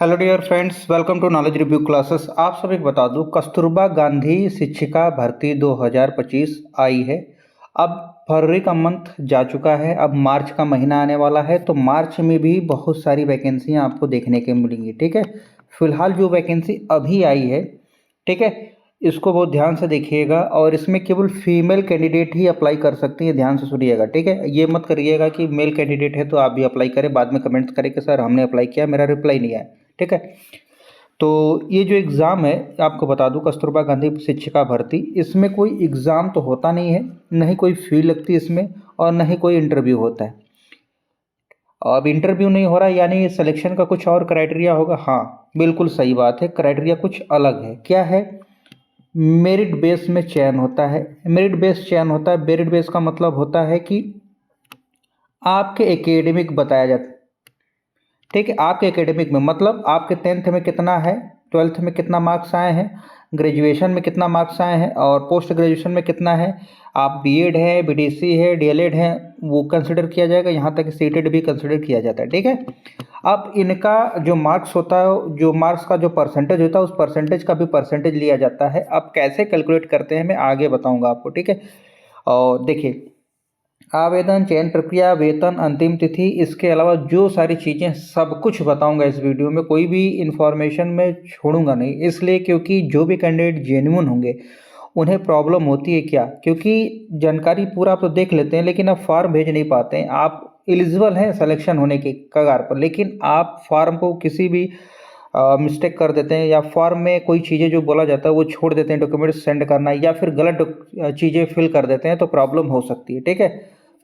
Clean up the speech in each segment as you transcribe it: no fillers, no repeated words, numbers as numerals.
Hello dear friends, welcome to knowledge review classes. आप सभी को बता दूं, कस्तूरबा गांधी शिक्षिका भर्ती 2025 आई है। अब फरवरी का मंथ जा चुका है, अब मार्च का महीना आने वाला है। तो मार्च में भी बहुत सारी वैकेंसियां आपको देखने के मिलेंगी। ठीक है, फिलहाल जो वैकेंसी अभी आई है, ठीक है, इसको बहुत ध्यान से देखिएगा। और इसमें केवल फीमेल कैंडिडेट ही अप्लाई कर सकती हैं, ध्यान से सुनिएगा। ठीक है, ये मत करिएगा कि मेल कैंडिडेट है तो आप भी अप्लाई करें, बाद में कमेंट करें कि सर हमने अप्लाई किया, मेरा रिप्लाई नहीं आया। ठीक है, तो ये जो एग्ज़ाम है, आपको बता दूं, कस्तूरबा गांधी शिक्षिका भर्ती, इसमें कोई एग्ज़ाम तो होता नहीं है, न ही कोई फी लगती है इसमें, और न ही कोई इंटरव्यू होता है। अब इंटरव्यू नहीं हो रहा यानी सिलेक्शन का कुछ और क्राइटेरिया होगा। हाँ, बिल्कुल सही बात है, क्राइटेरिया कुछ अलग है। क्या है? मेरिट बेस में चयन होता है। मेरिट बेस चयन होता है। मेरिट बेस का मतलब होता है कि आपके एकेडमिक बताया जाता है। ठीक है, आपके एकेडमिक में मतलब आपके 10th में कितना है, 12th में कितना मार्क्स आए हैं, ग्रेजुएशन में कितना मार्क्स आए हैं, और पोस्ट ग्रेजुएशन में कितना है, आप बीएड है, बीडीसी है, डीएलएड है, वो कंसिडर किया जाएगा। यहाँ तक सीटेड भी कंसिडर किया जाता है। ठीक है, अब इनका जो मार्क्स होता है, जो मार्क्स का जो परसेंटेज होता है, उस परसेंटेज का भी परसेंटेज लिया जाता है। अब कैसे कैलकुलेट करते हैं मैं आगे बताऊँगा आपको। ठीक है, और देखिए, आवेदन, चयन प्रक्रिया, वेतन, अंतिम तिथि, इसके अलावा जो सारी चीज़ें सब कुछ बताऊंगा इस वीडियो में। कोई भी इन्फॉर्मेशन मैं छोड़ूंगा नहीं, इसलिए क्योंकि जो भी कैंडिडेट जेन्युइन होंगे उन्हें प्रॉब्लम होती है क्या, क्योंकि जानकारी पूरा आप तो देख लेते हैं लेकिन आप फॉर्म भेज नहीं पाते हैं। आप एलिजिबल हैं सिलेक्शन होने के कगार पर, लेकिन आप फॉर्म को किसी भी मिस्टेक कर देते हैं, या फॉर्म में कोई चीज़ें जो बोला जाता है वो छोड़ देते हैं, डॉक्यूमेंट सेंड करना, या फिर गलत चीज़ें फिल कर देते हैं, तो प्रॉब्लम हो सकती है। ठीक है,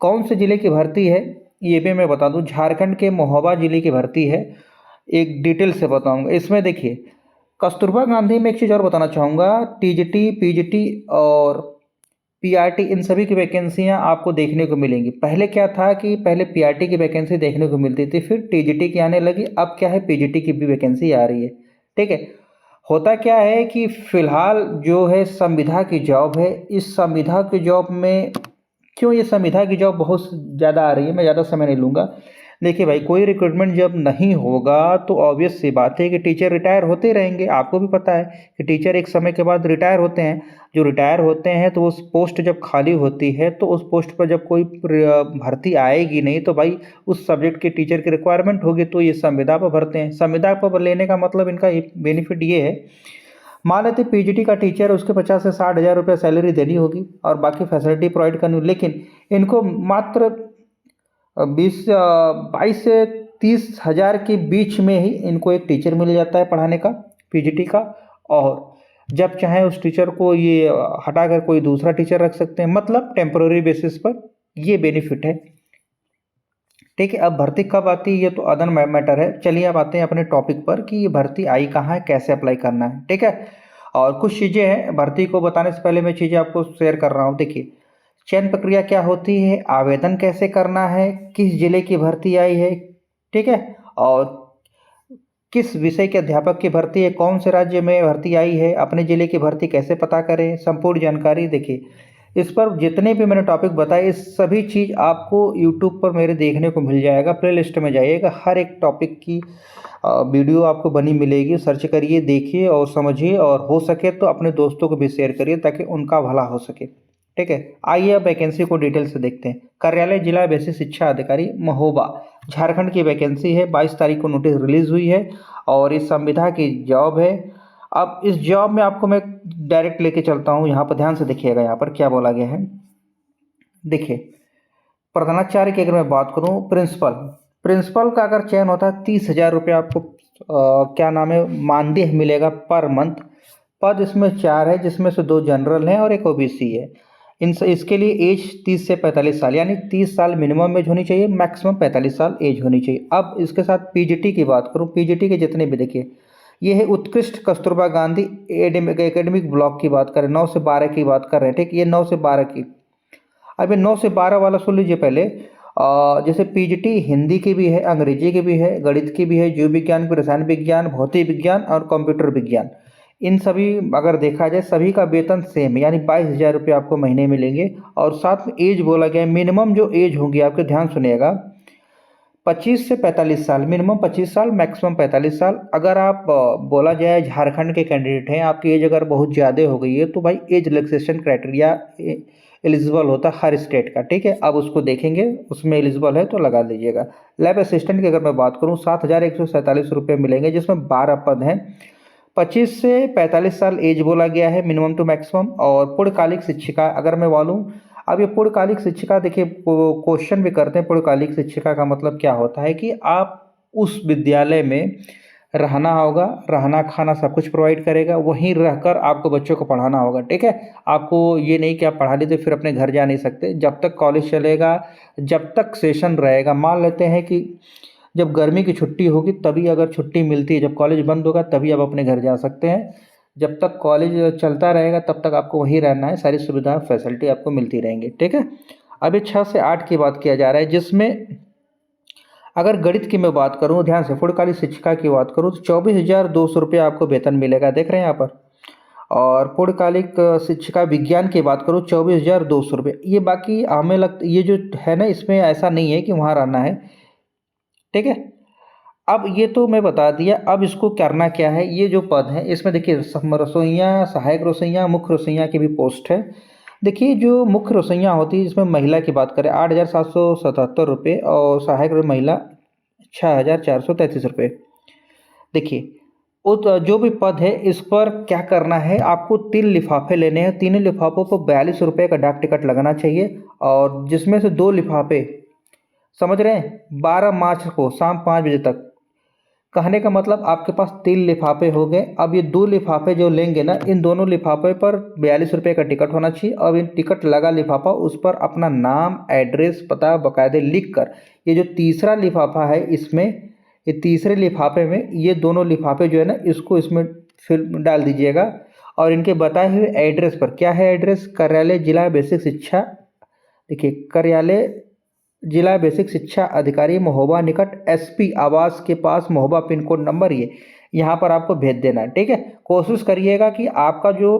कौन से ज़िले की भर्ती है ये भी मैं बता दूं, झारखंड के महोबा ज़िले की भर्ती है। एक डिटेल से बताऊंगा। इसमें देखिए, कस्तूरबा गांधी में एक चीज़ और बताना चाहूँगा, टीजीटी, पीजीटी और पीआरटी, इन सभी की वैकेंसियां आपको देखने को मिलेंगी। पहले क्या था कि पहले पीआरटी की वैकेंसी देखने को मिलती थी, फिर टीजीटी की आने लगी, अब क्या है, पीजीटी की भी वैकेंसी आ रही है। ठीक है, होता क्या है कि फिलहाल जो है संविदा की जॉब है, इस संविदा की जॉब में क्यों ये संविदा की जॉब बहुत ज़्यादा आ रही है, मैं ज़्यादा समय नहीं लूँगा। देखिए भाई, कोई रिक्रूटमेंट जब नहीं होगा तो ऑब्वियस सी बात है कि टीचर रिटायर होते रहेंगे। आपको भी पता है कि टीचर एक समय के बाद रिटायर होते हैं। जो रिटायर होते हैं तो उस पोस्ट जब खाली होती है तो उस पोस्ट पर जब कोई भर्ती आएगी नहीं, तो भाई उस सब्जेक्ट के टीचर की रिक्वायरमेंट होगी, तो ये संविदा पर भरते हैं। संविदा पर लेने का मतलब इनका बेनिफिट ये है, मान लेते पीजीटी का टीचर, उसके 50 से 60 हज़ार रुपये सैलरी देनी होगी और बाकी फैसिलिटी प्रोवाइड करनी होगी, लेकिन इनको मात्र 22 से 30 हज़ार के बीच में ही इनको एक टीचर मिल जाता है पढ़ाने का, पीजीटी का। और जब चाहे उस टीचर को ये हटाकर कोई दूसरा टीचर रख सकते हैं, मतलब टेम्पररी बेसिस पर। ये बेनिफिट है। ठीक है, अब भर्ती कब आती है ये तो अदर मैटर है। चलिए अब आते हैं अपने टॉपिक पर कि ये भर्ती आई कहाँ है, कैसे अप्लाई करना है। ठीक है, और कुछ चीज़ें हैं, भर्ती को बताने से पहले मैं चीज़ें आपको शेयर कर रहा हूँ। देखिए, चयन प्रक्रिया क्या होती है, आवेदन कैसे करना है, किस जिले की भर्ती आई है, ठीक है, और किस विषय के अध्यापक की भर्ती है, कौन से राज्य में भर्ती आई है, अपने जिले की भर्ती कैसे पता करें, संपूर्ण जानकारी। देखिए, इस पर जितने भी मैंने टॉपिक बताए, इस सभी चीज़ आपको यूट्यूब पर मेरे देखने को मिल जाएगा। प्ले लिस्ट में जाइएगा, हर एक टॉपिक की वीडियो आपको बनी मिलेगी। सर्च करिए, देखिए और समझिए, और हो सके तो अपने दोस्तों को भी शेयर करिए ताकि उनका भला हो सके। ठीक है, आइए अब वैकेंसी को डिटेल से देखते हैं। कार्यालय जिला बेसिक शिक्षा अधिकारी महोबा, झारखंड की वैकेंसी है। 22 तारीख को नोटिस रिलीज हुई है और इस संविदा की जॉब है। अब इस जॉब में आपको मैं डायरेक्ट लेके चलता हूँ, यहाँ पर ध्यान से देखिएगा, यहाँ पर क्या बोला गया है। देखिए, प्रधानाचार्य की अगर मैं बात करूँ, प्रिंसिपल, प्रिंसिपल का अगर चयन होता है 30 हज़ार रुपये आपको क्या नाम है, मानदेय मिलेगा पर मंथ। पद इसमें 4 है, जिसमें से 2 जनरल हैं और एक ओबीसी है। इसके लिए एज 30 से 45 साल, यानी 30 साल मिनिमम एज होनी चाहिए, मैक्सिमम 45 साल एज होनी चाहिए। अब इसके साथ पीजीटी की बात करूँ, पीजीटी के जितने भी, देखिए, ये है उत्कृष्ट कस्तूरबा गांधी एकेडमिक ब्लॉक की बात करें, 9 से 12 की बात कर रहे हैं। ठीक, ये 9 से 12 की। अब ये 9 से 12 वाला सुन लीजिए पहले। जैसे पीजीटी हिंदी की भी है, अंग्रेजी की भी है, गणित की भी है, जीव विज्ञान की, रसायन विज्ञान, भौतिक विज्ञान और कंप्यूटर विज्ञान, इन सभी अगर देखा जाए सभी का वेतन सेम है, यानी 22 हज़ार रुपये आपको महीने मिलेंगे। और साथ में एज बोला गया है, मिनिमम जो एज होगी आपके, ध्यान सुनिएगा, 25 से 45 साल, मिनिमम 25 साल, मैक्सिमम 45 साल। अगर आप बोला जाए झारखंड के कैंडिडेट हैं, आपकी एज अगर बहुत ज़्यादा हो गई है तो भाई एज रिलैक्सेशन क्राइटेरिया एलिजिबल होता है हर स्टेट का, ठीक है। अब उसको देखेंगे, उसमें एलिजिबल है तो लगा लीजिएगा। लैब असिस्टेंट की अगर मैं बात करूँ 7,147 मिलेंगे, जिसमें 12 पद हैं। 25 से 45 साल एज बोला गया है मिनिमम टू मैक्सिमम। और पूर्णकालिक शिक्षिका अगर मैं बोलूँ, अब ये पूर्णकालिक शिक्षिका देखिए क्वेश्चन भी करते हैं, पूर्णकालिक शिक्षिका का मतलब क्या होता है कि आप उस विद्यालय में रहना होगा, रहना खाना सब कुछ प्रोवाइड करेगा, वहीं रहकर आपको बच्चों को पढ़ाना होगा, ठीक है। आपको ये नहीं कि आप पढ़ा लीजिए फिर अपने घर जा नहीं सकते, जब तक कॉलेज चलेगा, जब तक सेशन रहेगा। मान लेते हैं कि जब गर्मी की छुट्टी होगी तभी अगर छुट्टी मिलती है, जब कॉलेज बंद होगा तभी आप अपने घर जा सकते हैं। जब तक कॉलेज चलता रहेगा तब तक आपको वहीं रहना है, सारी सुविधा फैसिलिटी आपको मिलती रहेंगी, ठीक है। अभी 6 से 8 की बात किया जा रहा है, जिसमें अगर गणित की मैं बात करूं, ध्यान से पूर्णकालिक शिक्षिका की बात करूं तो 24,200 आपको वेतन मिलेगा, देख रहे हैं यहाँ पर। और पूर्णकालिक शिक्षिका विज्ञान की बात करूं 24,200। ये बाकी हमें लगता ये जो है ना, इसमें ऐसा नहीं है कि वहाँ रहना है, ठीक है। अब ये तो मैं बता दिया, अब इसको करना क्या है, ये जो पद है इसमें देखिए रसोइयाँ, सहायक रसोइयाँ, मुख्य रसोइयाँ की भी पोस्ट है। देखिए जो मुख्य रसोइयाँ होती है, इसमें महिला की बात करें 8,777 और सहायक महिला 6,433। देखिए जो भी पद है इस पर क्या करना है, आपको 3 लिफाफे लेने हैं। तीनों लिफाफों पर 42 का डाक टिकट लगना चाहिए, और जिसमें से 2 लिफाफे, समझ रहे हैं, 12 मार्च को शाम 5 बजे तक। कहने का मतलब आपके पास 3 लिफाफे हो गए। अब ये 2 लिफाफे जो लेंगे ना, इन दोनों लिफाफे पर 42 का टिकट होना चाहिए। अब इन टिकट लगा लिफाफा, उस पर अपना नाम, एड्रेस, पता बाकायदे लिख कर, ये जो तीसरा लिफाफा है इसमें, ये तीसरे लिफाफे में ये दोनों लिफाफे जो है ना, इसको इसमें फिर डाल दीजिएगा। और इनके बताए हुए एड्रेस पर, क्या है एड्रेस, कार्यालय जिला बेसिक शिक्षा, देखिए कार्यालय जिला बेसिक शिक्षा अधिकारी महोबा निकट एसपी आवास के पास महोबा, पिन कोड नंबर ये यहाँ पर आपको भेज देना है, ठीक है। कोशिश करिएगा कि आपका जो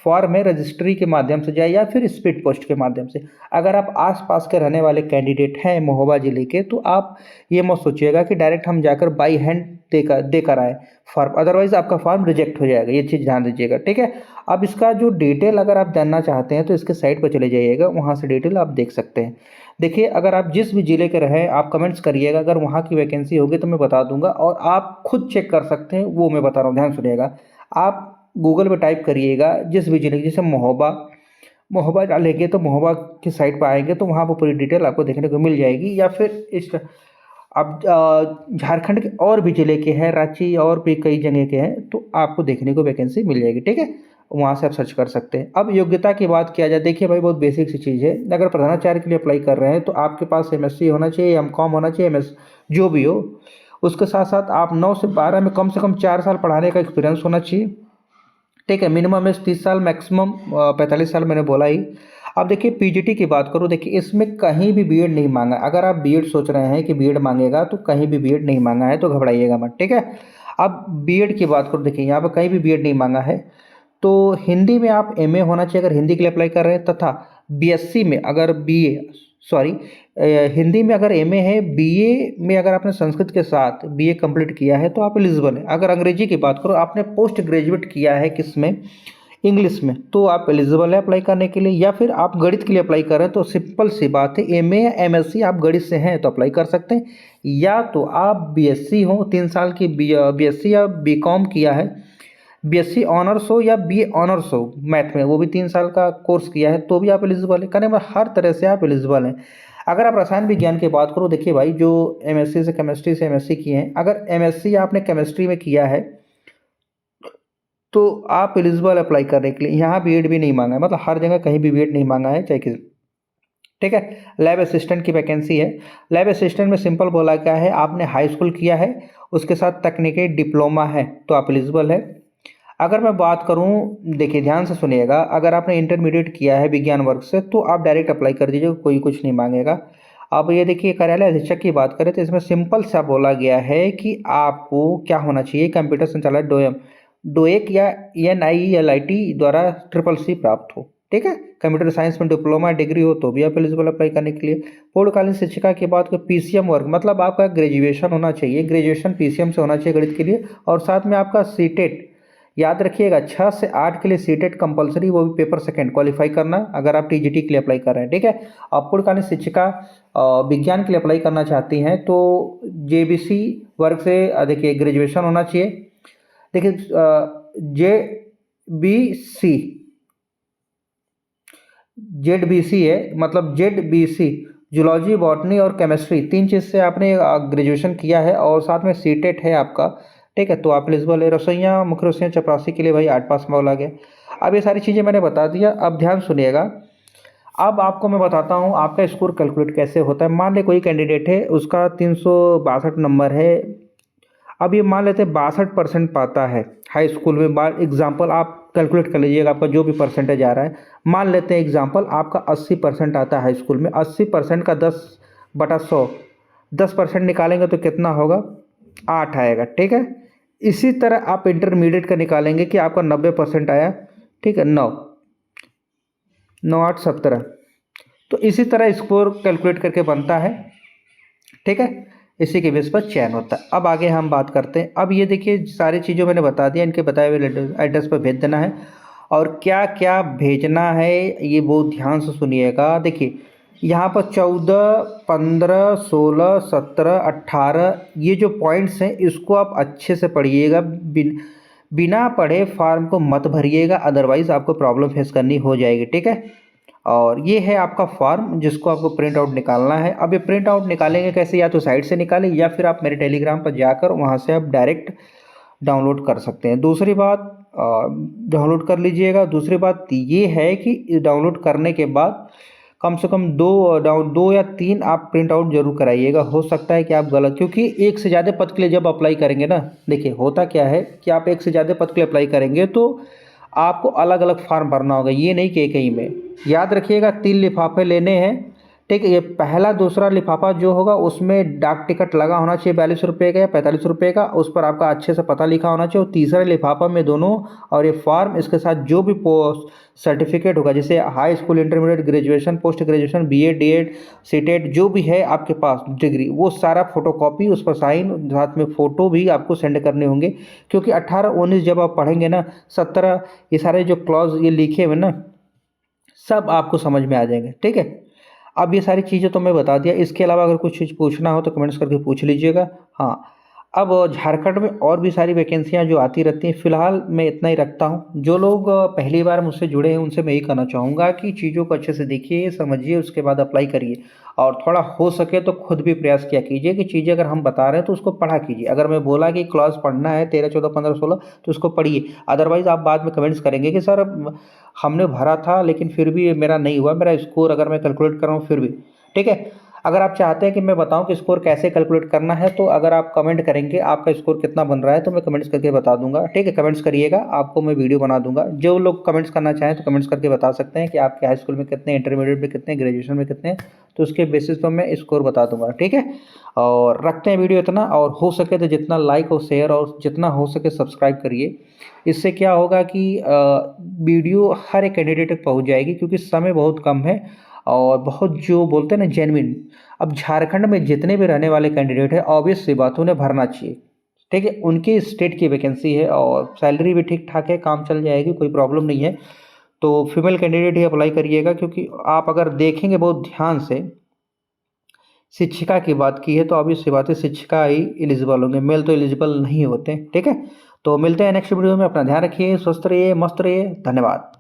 फॉर्म है रजिस्ट्री के माध्यम से जाए या फिर स्पीड पोस्ट के माध्यम से। अगर आप आसपास के रहने वाले कैंडिडेट हैं महोबा जिले के, तो आप ये मत सोचिएगा कि डायरेक्ट हम जाकर बाई हैंड देकर आए फॉर्म, अदरवाइज आपका फॉर्म रिजेक्ट हो जाएगा, ये चीज़ ध्यान दीजिएगा, ठीक है। अब इसका जो डिटेल अगर आप जानना चाहते हैं तो इसके साइट पर चले जाइएगा, वहाँ से डिटेल आप देख सकते हैं। देखिए अगर आप जिस भी ज़िले के रहें, आप कमेंट्स करिएगा, अगर वहाँ की वैकेंसी होगी तो मैं बता दूंगा, और आप खुद चेक कर सकते हैं, वो मैं बता रहा हूँ, ध्यान सुनिएगा। आप गूगल पे टाइप करिएगा जिस भी ज़िले, जैसे महोबा, महोबा डालेंगे तो महोबा की साइट पर आएंगे तो वहाँ पर पूरी डिटेल आपको देखने को मिल जाएगी। या फिर इस अब झारखंड के और भी ज़िले के हैं, रांची और भी कई जगह के हैं, तो आपको देखने को वैकेंसी मिल जाएगी, ठीक है। वहाँ से आप सर्च कर सकते हैं। अब योग्यता की बात किया जाए, देखिए भाई बहुत बेसिक सी चीज़ है। अगर प्रधानाचार्य के लिए अप्लाई कर रहे हैं तो आपके पास एमएससी होना चाहिए, एमकॉम होना चाहिए, एमएस जो भी हो। उसके साथ साथ आप 9 से 12 में कम से कम 4 साल पढ़ाने का एक्सपीरियंस होना चाहिए, ठीक है। मिनिमम है 30 साल, मैक्सिमम 45 साल, मैंने बोला ही। अब देखिए पीजीटी की बात करूँ, देखिए इसमें कहीं भी बीएड नहीं मांगा। अगर आप बीएड सोच रहे हैं कि बीएड मांगेगा, तो कहीं भी बीएड नहीं मांगा है, तो घबराइएगा मत, ठीक है। अब बीएड की बात करूँ, देखिए यहाँ पर कहीं भी बीएड नहीं मांगा है। तो हिंदी में आप एमए होना चाहिए अगर हिंदी के लिए अप्लाई कर रहे हैं, तथा बीएससी में अगर बीए, सॉरी, हिंदी में अगर एमए है, बीए में अगर आपने संस्कृत के साथ बीए कंप्लीट किया है तो आप एलिजिबल हैं। अगर अंग्रेजी की बात करो, आपने पोस्ट ग्रेजुएट किया है किस में, इंग्लिश में, तो आप एलिजिबल है अप्लाई करने के लिए। या फिर आप गणित के लिए अप्लाई कर रहे हैं तो सिंपल सी बात है, एमए या एमएससी आप गणित से हैं तो अप्लाई कर सकते हैं। या तो आप बीएससी हो, 3 साल की बीएससी या बीकॉम किया है, बीएससी ऑनर्स हो या बीए ऑनर्स हो मैथ में, वो भी 3 साल का कोर्स किया है, तो भी आप एलिजिबल है। कहने में हर तरह से आप एलिजिबल हैं। अगर आप रसायन विज्ञान की बात करो, देखिए भाई जो एमएससी से केमिस्ट्री से एमएससी किए हैं, अगर एमएससी आपने केमिस्ट्री में किया है तो आप एलिजिबल अप्लाई करने के लिए। यहाँ बीएड भी नहीं मांगा है, मतलब हर जगह कहीं भी बीएड नहीं मांगा है, चाहे किसी, ठीक है। लैब असिस्टेंट की वैकेंसी है। लैब असिस्टेंट में सिंपल बोला क्या है, आपने हाई स्कूल किया है, उसके साथ तकनीकी डिप्लोमा है तो आप एलिजिबल है। अगर मैं बात करूं, देखिए ध्यान से सुनिएगा, अगर आपने इंटरमीडिएट किया है विज्ञान वर्ग से तो आप डायरेक्ट अप्लाई कर दीजिए, कोई कुछ नहीं मांगेगा। अब ये देखिए कार्यालय अधीक्षक की बात करें तो इसमें सिंपल सा बोला गया है कि आपको क्या होना चाहिए, कंप्यूटर संचालित डोएम, डोएक या एनआईएलआईटी द्वारा ट्रिपल सी प्राप्त हो, ठीक है। कंप्यूटर साइंस में डिप्लोमा डिग्री हो तो भी आप एलिजिबल अप्लाई करने के लिए। पूर्णकालीन शिक्षिका की बात को पीसीएम वर्ग, मतलब आपका ग्रेजुएशन होना चाहिए, ग्रेजुएशन पीसीएम से होना चाहिए गणित के लिए, और साथ में आपका सीटेट याद रखिएगा 6 से 8 के लिए सीटेट कंपलसरी, वो भी पेपर सेकंड क्वालिफाई करना अगर आप टीजीटी के लिए अप्लाई कर रहे हैं, ठीक है। आप पूर्णकालीन शिक्षिका विज्ञान के लिए अप्लाई करना चाहती हैं तो जेबीसी वर्ग से देखिए ग्रेजुएशन होना चाहिए। देखिए जेडबीसी है, मतलब जेडबीसी जूलॉजी, बॉटनी और केमिस्ट्री, 3 चीज़ से आपने ग्रेजुएशन किया है और साथ में सीटेट है आपका, ठीक है, तो आप एलिजिबल है। रसोइयाँ, मुख्य रसोइयाँ, चपरासी के लिए भाई 8 पास माहौल आ गया। अब ये सारी चीज़ें मैंने बता दिया, अब ध्यान सुनिएगा। अब आपको मैं बताता हूँ आपका स्कोर कैलकुलेट कैसे होता है। मान ले कोई कैंडिडेट है, उसका 362 नंबर है। अब ये मान लेते हैं 62% पाता है हाई स्कूल में, बार एग्जाम्पल आप कैलकुलेट कर लीजिएगा आपका जो भी परसेंटेज आ रहा है। मान लेते हैं एग्जाम्पल आपका 80% आता है हाई स्कूल में, 80% का 10/100, 10% निकालेंगे तो कितना होगा, 8 आएगा, ठीक है। इसी तरह आप इंटरमीडिएट का निकालेंगे कि आपका 90% आया, ठीक है, 9 8 17, तो इसी तरह स्कोर कैलकुलेट करके बनता है, ठीक है। इसी के बेस पर चयन होता है। अब आगे हम बात करते हैं। अब ये देखिए सारी चीज़ें मैंने बता दिया, इनके बताए हुए एड्रेस पर भेज देना है, और क्या क्या भेजना है ये बहुत ध्यान से सुनिएगा। देखिए यहाँ पर 14 15 16 17 18 ये जो पॉइंट्स हैं इसको आप अच्छे से पढ़िएगा, बिना पढ़े फॉर्म को मत भरिएगा, अदरवाइज़ आपको प्रॉब्लम फेस करनी हो जाएगी, ठीक है। और ये है आपका फॉर्म जिसको आपको प्रिंट आउट निकालना है। अब ये प्रिंट आउट निकालेंगे कैसे, या तो साइट से निकालें या फिर आप मेरे टेलीग्राम पर जाकर वहाँ से आप डायरेक्ट डाउनलोड कर सकते हैं। दूसरी बात डाउनलोड कर लीजिएगा। दूसरी बात ये है कि डाउनलोड करने के बाद कम से कम 2 या 3 आप प्रिंट आउट जरूर कराइएगा। हो सकता है कि आप गलत, क्योंकि एक से ज़्यादा पद के लिए जब अप्लाई करेंगे ना, देखिए होता क्या है कि आप एक से ज़्यादा पद के लिए अप्लाई करेंगे तो आपको अलग अलग फार्म भरना होगा, ये नहीं कि कहीं में। याद रखिएगा 3 लिफाफे लेने हैं, ठीक है। ये पहला दूसरा लिफाफा जो होगा उसमें डाक टिकट लगा होना चाहिए 42 रुपये का या 45 रुपये का, उस पर आपका अच्छे से पता लिखा होना चाहिए। और तीसरे लिफाफा में दोनों और ये फॉर्म, इसके साथ जो भी सर्टिफिकेट होगा, जैसे high school, intermediate, graduation, post graduation, BEd, DEd, CTET, जो भी है आपके पास डिग्री, वो सारा फोटोकॉपी, उस पर साइन, साथ में फ़ोटो भी आपको सेंड करने होंगे। क्योंकि 18 19 जब आप पढ़ेंगे ना, 17 ये सारे जो क्लॉज ये लिखे हुए ना सब आपको समझ में आ जाएंगे, ठीक है। अब ये सारी चीज़ें तो मैं बता दिया, इसके अलावा अगर कुछ चीज़ पूछना हो तो कमेंट्स करके पूछ लीजिएगा। हाँ, अब झारखंड में और भी सारी वैकेंसियाँ जो आती रहती हैं, फ़िलहाल मैं इतना ही रखता हूँ। जो लोग पहली बार मुझसे जुड़े हैं उनसे मैं यही कहना चाहूँगा कि चीज़ों को अच्छे से देखिए, समझिए, उसके बाद अप्लाई करिए। और थोड़ा हो सके तो खुद भी प्रयास किया कीजिए कि चीज़ें अगर हम बता रहे हैं तो उसको पढ़ा कीजिए। अगर मैं बोला कि क्लास पढ़ना है 13 14 15 16 तो उसको पढ़िए, अदरवाइज़ आप बाद में कमेंट्स करेंगे कि सर हमने भरा था लेकिन फिर भी मेरा नहीं हुआ, मेरा स्कोर अगर मैं कैलकुलेट कर रहा हूँ फिर भी, ठीक है। अगर आप चाहते हैं कि मैं बताऊं कि स्कोर कैसे कैलकुलेट करना है तो अगर आप कमेंट करेंगे आपका स्कोर कितना बन रहा है तो मैं कमेंट्स करके बता दूंगा, ठीक है। कमेंट्स करिएगा, आपको मैं वीडियो बना दूंगा। जो लोग कमेंट्स करना चाहें तो कमेंट्स करके बता सकते हैं कि आपके हाई स्कूल में कितने, इंटरमीडिएट में कितने, ग्रेजुएशन में कितने, तो उसके बेसिस पर मैं स्कोर बता दूंगा, ठीक है। और रखते हैं वीडियो इतना, और हो सके तो जितना लाइक और शेयर और जितना हो सके सब्सक्राइब करिए। इससे क्या होगा कि वीडियो हर एक कैंडिडेट तक पहुँच जाएगी, क्योंकि समय बहुत कम है और बहुत जो बोलते हैं ना जेन्युइन। अब झारखंड में जितने भी रहने वाले कैंडिडेट हैं ऑब्वियस सी बात उन्हें भरना चाहिए, ठीक है। उनकी स्टेट की वैकेंसी है और सैलरी भी ठीक ठाक है, काम चल जाएगी, कोई प्रॉब्लम नहीं है। तो फीमेल कैंडिडेट ही अप्लाई करिएगा, क्योंकि आप अगर देखेंगे बहुत ध्यान से, शिक्षिका की बात की है तो ऑब्वियस सी बात है शिक्षिका ही एलिजिबल होंगे, मेल तो एलिजिबल नहीं होते, ठीक है। तो मिलते हैं नेक्स्ट वीडियो में, अपना ध्यान रखिए, स्वस्थ रहिए, मस्त रहिए, धन्यवाद।